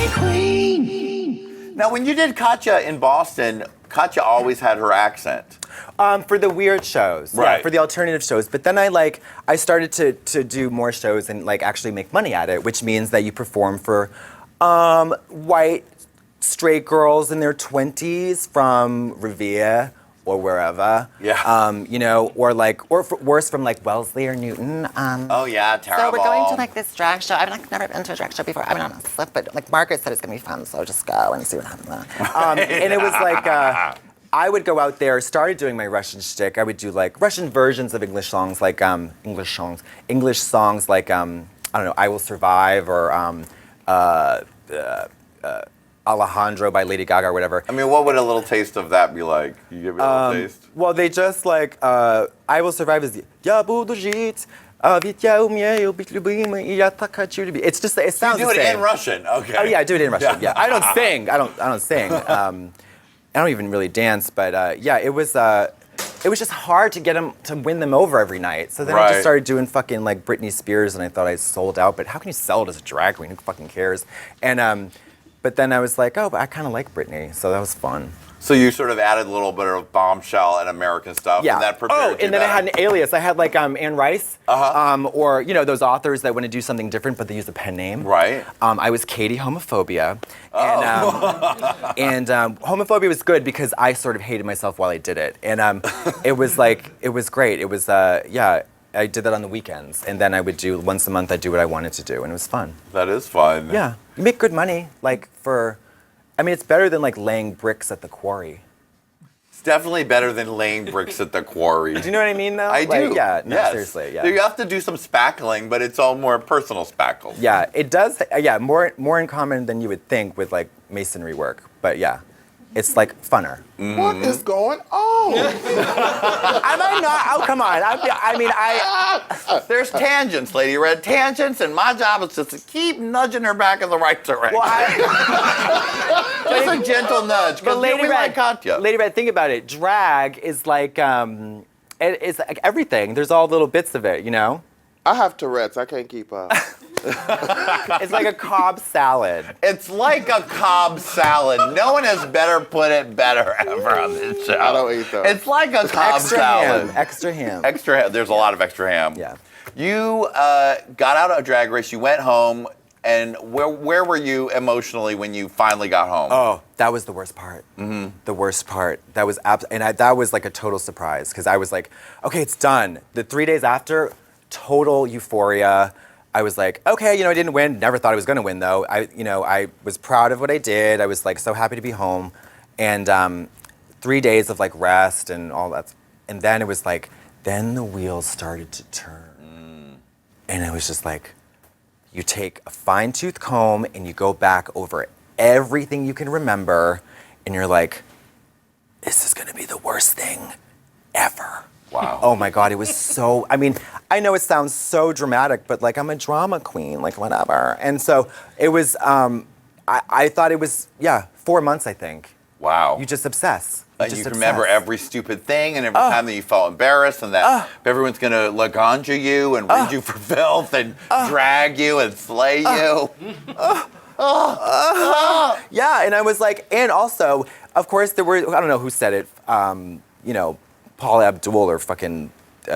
Qween. Now, when you did Katya in Boston, Katya always had her accent. For the weird shows, Right. yeah, for the alternative shows. But then I started to do more shows and like actually make money at it, which means that you perform for white straight girls in their 20s from Revere or wherever. Yeah. You know, worse from like Wellesley or Newton. Oh yeah, terrible. So we're going to like this drag show. I've like never been to a drag show before. I mean, I'm not slip, but like Margaret said it's gonna be fun, so just go and see what happens. And it was like I would go out there, started doing my Russian shtick. I would do like Russian versions of English songs, like English songs like I don't know, I Will Survive or Alejandro by Lady Gaga or whatever. I mean, what would a little taste of that be like? You give me a little taste. Well, they just like I Will Survive is Я буду жить, ведь я умею быть любимой, и я так хочу любить. It's just it sounds You do the it same. in Russian, okay? Oh yeah, I do it in Russian. Yeah, I don't sing. I don't sing. I don't even really dance, but yeah, it was just hard to get them to win them over every night. So then I just started doing fucking like Britney Spears, and I thought I sold out. But how can you sell it as a drag queen? Who fucking cares? And but then I was like, oh, but I kind of like Britney, so that was fun. So you sort of added a little bit of bombshell and American stuff, Yeah. and that prepared you and then I better. had an alias. I had like Anne Rice, or you know those authors that want to do something different, but they use a pen name. Right. I was Katie Homophobia, and homophobia was good because I sort of hated myself while I did it, and it was great. It was yeah. I did that on the weekends, and then I would do once a month. I'd do what I wanted to do, and it was fun. That is fun. Yeah, you make good money. Like I mean, it's better than like laying bricks at the quarry. It's definitely better than laying bricks at the quarry. Do you know what I mean, though? I do. Yeah, no, yes. seriously, yeah. You have to do some spackling, but it's all more personal spackle. Yeah, it does. Yeah, more in common than you would think with like masonry work. But yeah, it's like funner. What is going on? Am I not? Oh, come on. There's tangents, Lady Red. Tangents, and my job is just to keep nudging her back in the right direction. Well, just a gentle nudge. but Lady we Red, like Katya. Lady Red, think about it. Drag is like it's like everything. There's all little bits of it, you know. I have Tourette's. I can't keep up. It's like a Cobb salad. It's like a Cobb salad. No one has better put it better ever on this show. I don't eat those. It's like a Cobb Extra salad. ham. Extra ham. Extra ham. There's a lot of extra ham. Yeah. You got out of Drag Race. You went home. And where were you emotionally when you finally got home? Oh, that was the worst part. Mm-hmm. The worst part. That was that was like a total surprise because I was like, okay, it's done. The 3 days after, total euphoria. I was like, okay, you know, I didn't win. Never thought I was going to win though. I was proud of what I did. I was like so happy to be home, and 3 days of like rest and all that. And then it was like, then the wheels started to turn, and it was just like. You take a fine-tooth comb and you go back over everything you can remember, and you're like, this is gonna be the worst thing ever. Wow. Oh my God, it was so, I mean, I know it sounds so dramatic, but like I'm a drama queen, like whatever. And so it was, I thought it was, 4 months, I think. Wow. You just obsess. And you remember every stupid thing and every time that you felt embarrassed and that everyone's going to Laganja you and read you for filth and drag you and slay you. Yeah, and I was like, and also, of course, there were, I don't know who said it, you know, Paul Abdul or fucking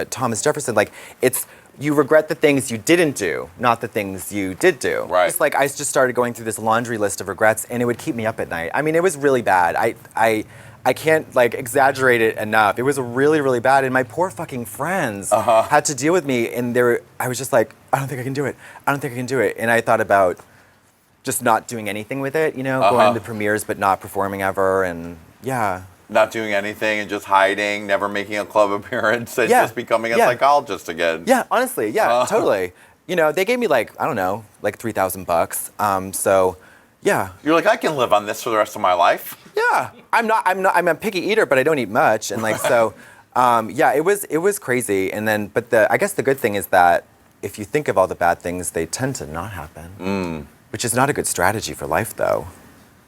Thomas Jefferson, like, it's, you regret the things you didn't do, not the things you did do. Right. Just like, I just started going through this laundry list of regrets, and it would keep me up at night. I mean, it was really bad. I can't, like, exaggerate it enough. It was really, really bad, and my poor fucking friends had to deal with me, and I was just like, I don't think I can do it. I don't think I can do it. And I thought about just not doing anything with it, you know, going to premieres but not performing ever, and yeah. Not doing anything and just hiding, never making a club appearance, and just becoming a psychologist again. Yeah, honestly, totally. You know, they gave me like, I don't know, like $3,000. So, yeah. You're like, I can live on this for the rest of my life. Yeah, I'm a picky eater, but I don't eat much, and like so, yeah, it was crazy. And then, but I guess the good thing is that if you think of all the bad things, they tend to not happen, which is not a good strategy for life, though,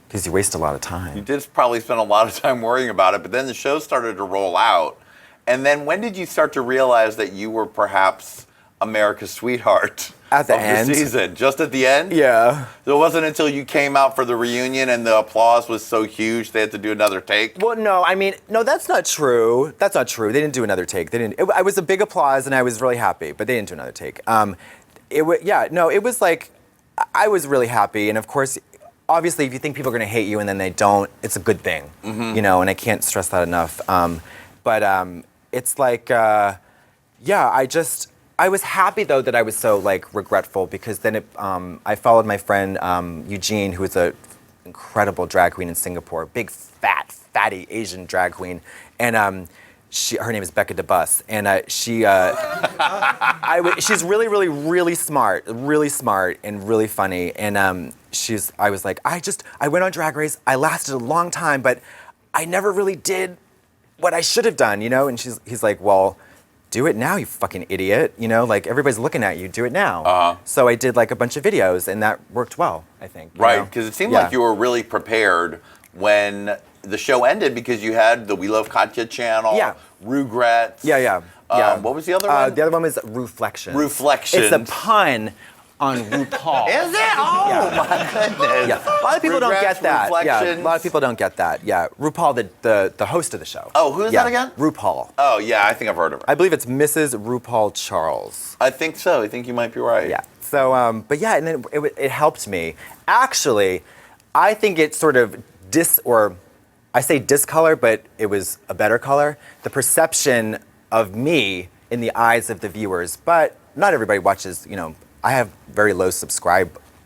because you waste a lot of time. You did probably spend a lot of time worrying about it, but then the show started to roll out, and then when did you start to realize that you were perhaps America's sweetheart? At the of end. the season, just at the end. Yeah. So it wasn't until you came out for the reunion and the applause was so huge they had to do another take. Well, no, I mean, no, that's not true. That's not true. They didn't do another take. They didn't. It was a big applause, and I was really happy, but they didn't do another take. It was like, I was really happy, and of course, obviously, if you think people are gonna hate you and then they don't, it's a good thing, you know. And I can't stress that enough. It's like, I was happy though that I was so like regretful because then I followed my friend Eugene, who is a incredible drag queen in Singapore, big fatty Asian drag queen, and her name is Becca DeBus, and she's really smart, and really funny, and I was like, I went on Drag Race, I lasted a long time, but I never really did what I should have done, you know, and he's like, well, do it now, you fucking idiot, you know, like everybody's looking at you, do it now. So I did like a bunch of videos, and that worked well, I think. Right, because it seemed like you were really prepared when the show ended because you had the We Love Katya channel, Rugrats. Yeah. What was the other one? The other one was Reflection. Reflection. It's a pun on RuPaul. Is it? Oh my goodness. Yeah. A lot of people don't get that. Yeah, a Reflections. lot of people don't get that. Yeah, RuPaul, the host of the show. Oh, who is that again? RuPaul. Oh yeah, I think I've heard of her. I believe it's Mrs. RuPaul Charles. I think so. I think you might be right. Yeah. So, but yeah, and then it helped me. Actually, I think it sort of I say discolor, but it was a better color. The perception of me in the eyes of the viewers, but not everybody watches, you know, I have very low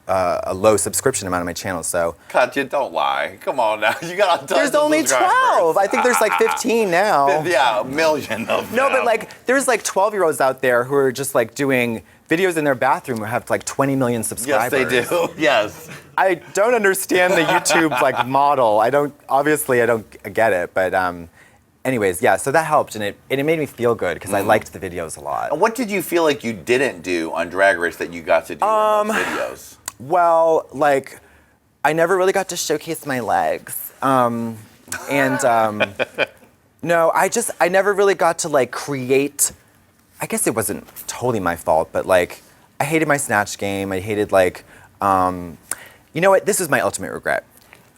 a low subscription amount on my channel, so. Katya, don't lie. Come on now. You got a ton There's of only subscribers. 12. I think there's like 15 now. Yeah, a million of them. No, but like, there's like 12-year-olds out there who are just like doing videos in their bathroom who have like 20 million subscribers. Yes, they do. Yes. I don't understand the YouTube like model. I don't get it, but anyways, yeah, so that helped, and it made me feel good because I liked the videos a lot. What did you feel like you didn't do on Drag Race that you got to do in those videos? Well, like, I never really got to showcase my legs. No, I never really got to like create, I guess it wasn't totally my fault, but like, I hated my snatch game. I hated like, you know what, this is my ultimate regret.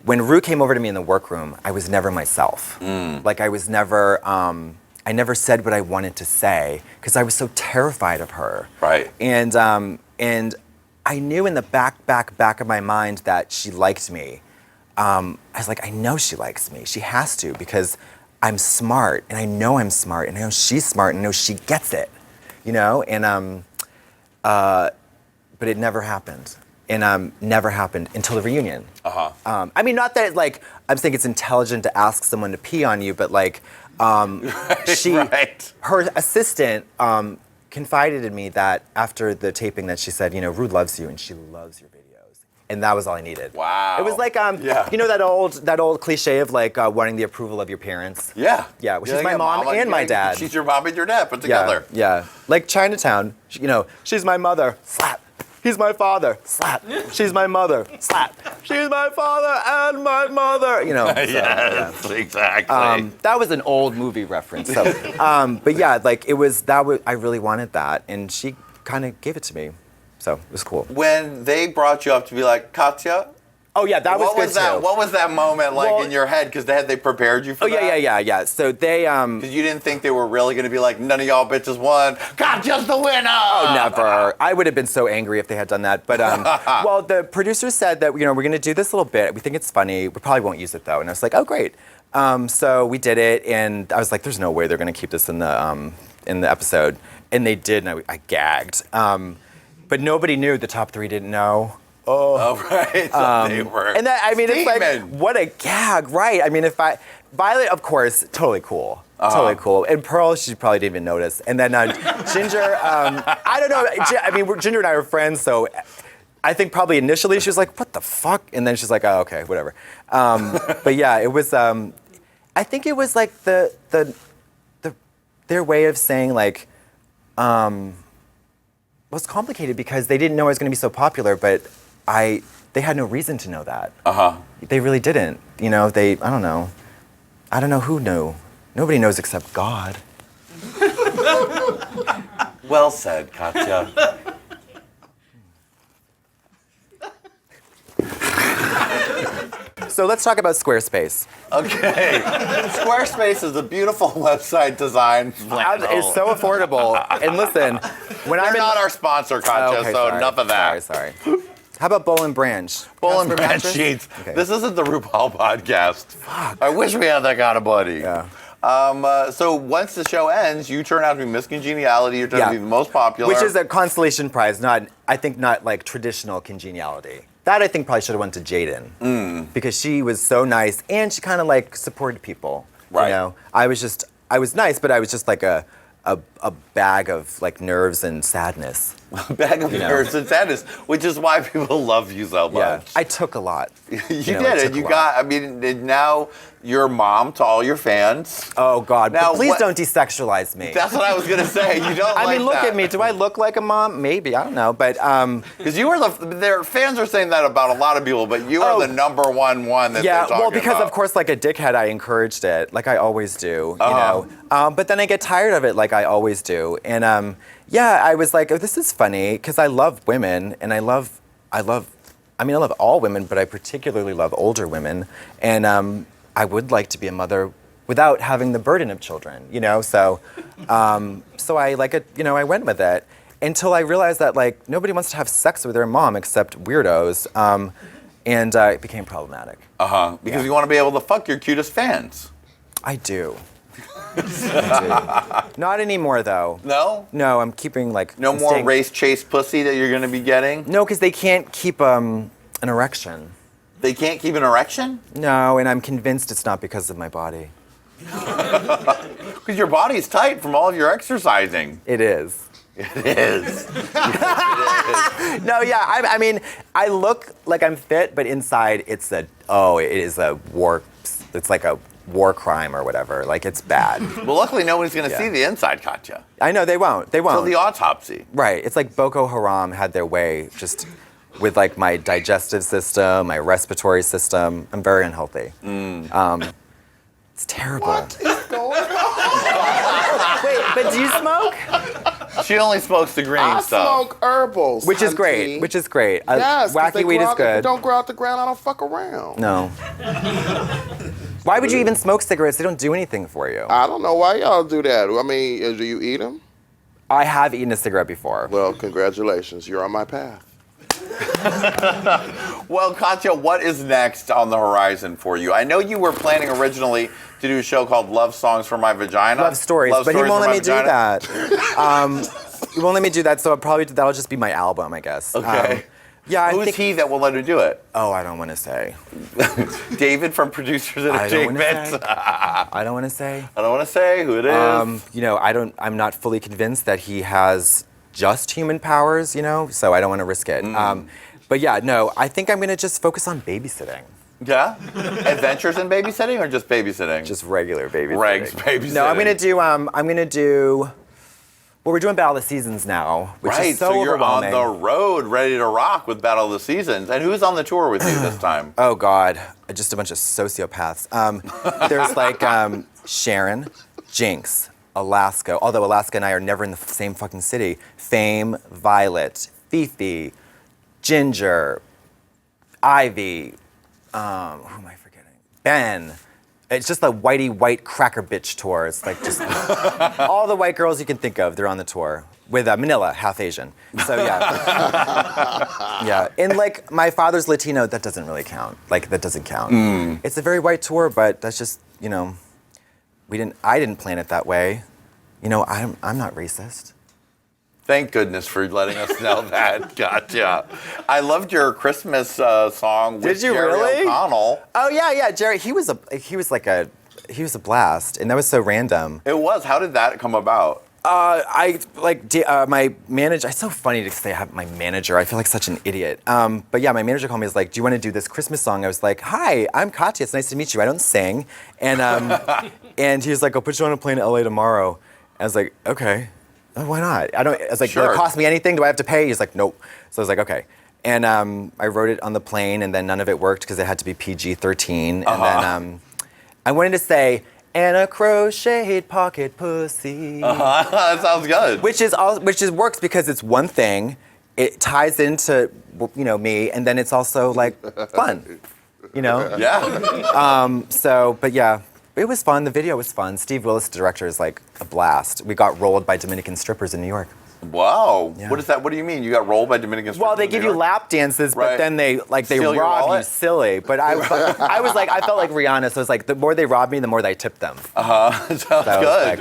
When Ru came over to me in the workroom, I was never myself. Like I was never, I never said what I wanted to say because I was so terrified of her. Right. And I knew in the back of my mind that she liked me. I was like, I know she likes me. She has to because I'm smart, and I know I'm smart, and I know she's smart, and I know she gets it, you know. And but it never happened. And never happened until the reunion. I mean, not that like I'm saying it's intelligent to ask someone to pee on you, but like her assistant confided in me that after the taping that she said, you know, Ru loves you and she loves your videos, and that was all I needed. Wow. It was like you know that old cliche of like wanting the approval of your parents. Yeah. Yeah, which is my mom and my dad. She's your mom and your dad put together. Yeah. Like Chinatown, you know, she's my mother. Slap. He's my father. Slap. She's my mother. Slap. She's my father and my mother. You know. Yes, exactly. That was an old movie reference. So, but yeah, like it was I really wanted that, and she kind of gave it to me, so it was cool. When they brought you up to be like, Katya. Oh yeah, that was good too. What was that moment like in your head? Because they prepared you for that? Yeah. So they Because you didn't think they were really going to be like, none of y'all bitches won. Katya's the winner. Oh, never. I would have been so angry if they had done that. But well, the producers said that, you know, we're going to do this little bit. We think it's funny. We probably won't use it though. And I was like, oh great. So we did it, and I was like, there's no way they're going to keep this in the episode. And they did, and I gagged. But nobody knew. The top three didn't know. Oh, right. So they were. And that, I mean, steaming. It's like, what a gag, right? I mean, Violet, of course, totally cool. Totally cool. And Pearl, she probably didn't even notice. And then Ginger, I don't know. I mean, Ginger and I are friends, so I think probably initially she was like, what the fuck? And then she's like, oh, okay, whatever. But yeah, it was, I think it was like their way of saying like, it was complicated because they didn't know I was going to be so popular, but they had no reason to know that. They really didn't. You know, I don't know. I don't know who knew. Nobody knows except God. Well said, Katya. So let's talk about Squarespace. Okay. Squarespace is a beautiful website design. It's so affordable. And listen, when They're I'm not our sponsor, Katya, okay, so sorry. enough of that. Sorry. How about Bowl and Branch? Bowl and Casper Branch mattress? sheets. Okay. This isn't the RuPaul podcast. Fuck. I wish we had that kind of buddy. Yeah. So once the show ends, you turn out to be Miss Congeniality. You're trying to be the most popular. Which is a consolation prize, not like traditional congeniality. That I think probably should have went to Jaden. Because she was so nice and she kind of like supported people. Right. You know, I was nice, but I was just like a bag of like nerves and sadness. a bag of nerves and sadness, which is why people love you so much. Yeah. I took a lot. You did it. You got, I mean, now you're a mom to all your fans. Oh, God. Now, But please what- don't desexualize me. That's what I was going to say. You don't I mean, look that. at me. Do I look like a mom? Maybe. I don't know. But Because you were their fans are saying that about a lot of people, but you are the number one that yeah, they're talking well, because about. of course, like a dickhead, I encouraged it, like I always do, you know. But then I get tired of it, like I always do. And yeah, I was like, oh, this is funny, because I love women, and I love all women, but I particularly love older women, and I would like to be a mother without having the burden of children, you know. So, so I I went with it until I realized that like nobody wants to have sex with their mom except weirdos. And it became problematic. Because you want to be able to fuck your cutest fans. I do. I do. Not anymore, though. No? No, I'm keeping like. No I'm more staying- race chase pussy that you're going to be getting? No, because they can't keep an erection. They can't keep an erection? No, and I'm convinced it's not because of my body. Because your body's tight from all of your exercising. It is. It is. No, yeah, I mean, I look like I'm fit, but inside it is a war. It's like a war crime or whatever. Like it's bad. Well, luckily nobody's going to Yeah. see the inside, Katya. I know they won't. They Till won't. the autopsy. Right. It's like Boko Haram had their way, just with like my digestive system, my respiratory system. I'm very unhealthy. It's terrible. What is going on? Wait, but do you smoke? She only smokes the green I stuff. smoke herbals. Which is hunty. great. Which is great. Yes, 'cause Wacky they weed grow is out- good. Don't grow out the ground. I don't fuck around. No. Why would you even smoke cigarettes? They don't do anything for you. I don't know why y'all do that. I mean, do you eat them? I have eaten a cigarette before. Well, congratulations. You're on my path. Well, Katya, what is next on the horizon for you? I know you were planning originally to do a show called Love Songs for My Vagina. Love stories, but he Stories won't for let My me do Vagina. that. He won't let me do that, so that'll just be my album, I guess. Okay. Yeah, I Who's think. he that will let her do it? Oh, I don't want to say. David from Producers at I don't want to Jaymes. say. I don't want to say. I don't want to say who it is. I'm not fully convinced that he has just human powers, so I don't want to risk it. But yeah, no, I think I'm going to just focus on babysitting. Yeah? Adventures in babysitting or just babysitting? Just regular babysitting. Regs babysitting. No, I'm going to do, well, we're doing Battle of the Seasons now, which right, is so you're on overwhelming. the road ready to rock with Battle of the Seasons. And who's on the tour with you this time? Oh, God, just a bunch of sociopaths. There's like Sharon, Jinx, Alaska, although Alaska and I are never in the same fucking city, Fame, Violet, Fifi, Ginger, Ivy, who am I forgetting? Ben. It's just a white cracker bitch tour. It's like just all the white girls you can think of, they're on the tour. With Manila, half Asian. So yeah. Yeah. And like my father's Latino, that doesn't really count. Like that doesn't count. It's a very white tour, but that's just, I didn't plan it that way. I'm not racist. Thank goodness for letting us know that. Gotcha. I loved your Christmas song with Did you Jerry really? O'Connell. Oh yeah, Jerry. He was a blast, and that was so random. It was. How did that come about? My manager. It's so funny to say I have my manager. I feel like such an idiot. But yeah, my manager called me. Was like, "Do you want to do this Christmas song?" I was like, "Hi, I'm Katya. It's nice to meet you. I don't sing." And and he was like, "I'll put you on a plane to LA tomorrow." I was like, "Okay, why not?" I was like, Sure. "Will it cost me anything? Do I have to pay?" He's like, "Nope." So I was like, "Okay." And I wrote it on the plane, and then none of it worked because it had to be PG-13. And then I wanted to say, "and a crocheted pocket pussy." That sounds good. Which works because it's one thing, it ties into me, and then it's also like fun. you know? Yeah. So, but yeah, it was fun. The video was fun. Steve Willis, the director, is like a blast. We got rolled by Dominican strippers in New York. Wow. Yeah. What is that? What do you mean? You got rolled by Dominican strippers? Well, they in give New you York? lap dances, but Right. then they Steal your rob you wallet? silly. But I was like, I felt like Rihanna, so it's like the more they rob me, the more they tip them. Sounds good. like-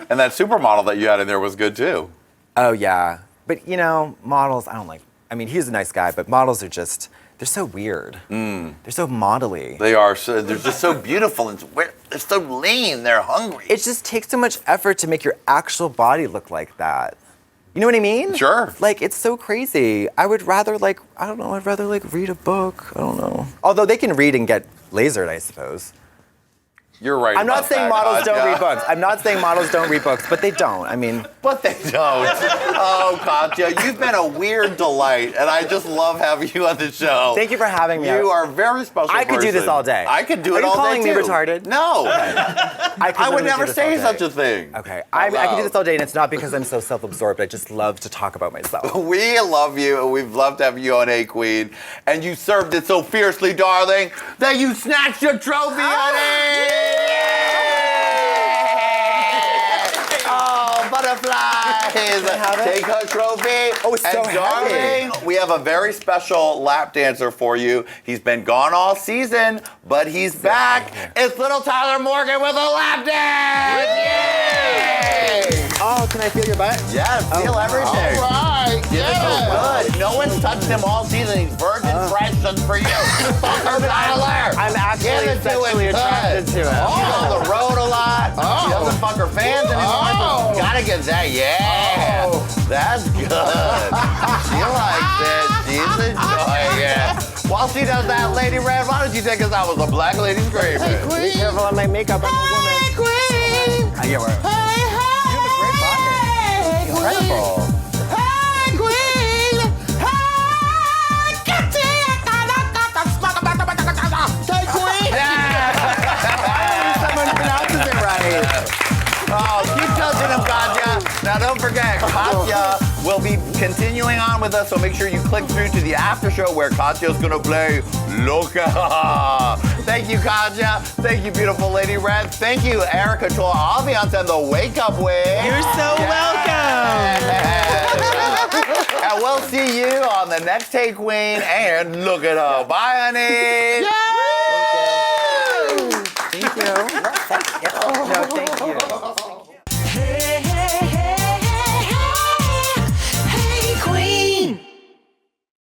And that supermodel that you had in there was good too. Oh yeah, but you know, models, I don't like. I mean, he's a nice guy, but models are just, they're so weird. They're so modelly. They are. So, they're just so beautiful and they're so lean. They're hungry. It just takes so much effort to make your actual body look like that. You know what I mean? Sure. Like, it's so crazy. I would rather like, I don't know, I'd rather like read a book. I don't know. Although they can read and get lasered, I suppose. You're right. I'm not about saying that, models don't Katya. read books. I'm not saying models don't read books, but they don't. I mean, But they don't. Oh, Katya, you've been a weird delight, and I just love having you on the show. thank you for having me. You are a very special I could do this person. all day. I could do Are it you all day calling me too. retarded? No. I would never say such a thing. thing. Okay, I can do this all day, and it's not because I'm so self-absorbed. I just love to talk about myself. We love you, and we've loved to have you on Qween. And you served it so fiercely, darling, that you snatched your trophy, honey! Oh, butterflies! Take her trophy. Oh, it's so and darling, we have a very special lap dancer for you. He's been gone all season, but he's back. It's little Tyler Morgan with a lap dance! Yay! Oh, can I feel your butt? Yes, feel everything. All right. Give it Yeah. good. No one's touched him all season. He's virgin fresh just for you. Fuck her, Tyler. I'm actually Give it to sexually him attracted good. to him. She's on the road a lot. She doesn't fuck her fans anymore. Oh. So gotta get that. Yeah. That's good. She likes it. She's enjoying it. While she does that, Lady Red, why don't you take us out with a black lady screaming? Be careful on my makeup. I'm a woman. Qween! I get where. Hey, You have a great pocket. Incredible. Hey, Qween! Hey, Katya! Hey, Qween! Someone pronounces it right. Oh, keep touching him, Katya. Now don't forget, Katya will be continuing on with us, so make sure you click through to the after show where Katya's gonna play Loca. Thank you, Katya. Thank you, beautiful Lady Red. Thank you, Erica to our audience and the Wake Up Wig. You're so welcome. And we'll see you on the next Qween and look at her. Bye, honey. Thank you. No, thank you.